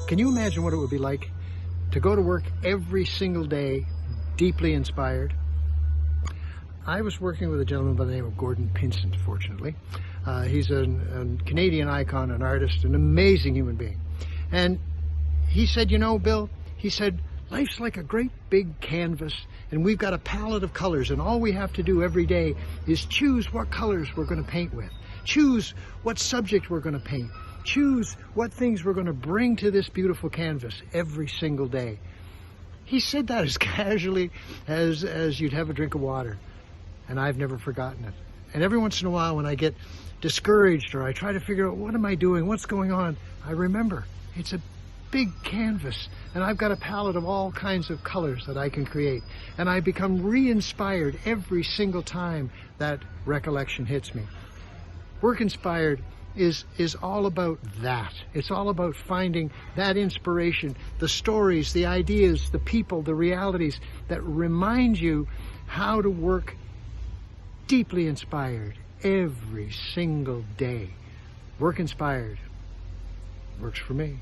Can you imagine what it would be like to go to work every single day deeply inspired? I was working with a gentleman by the name of Gordon Pinsent, fortunately. He's a Canadian icon, an artist, an amazing human being. And he said, you know, Bill, he said, life's like a great big canvas, and we've got a palette of colors, and all we have to do every day is choose what colors we're going to paint with, choose what subject we're going to paint, choose what things we're going to bring to this beautiful canvas every single day. He said that as casually as you'd have a drink of water, and I've never forgotten it. And every once in a while when I get discouraged or I try to figure out what am I doing, what's going on, I remember it's a big canvas, and I've got a palette of all kinds of colors that I can create, and I become re-inspired every single time that recollection hits me. Work Inspired is all about that. It's all about finding that inspiration, the stories, the ideas, the people, the realities that remind you how to work deeply inspired every single day. Work Inspired works for me.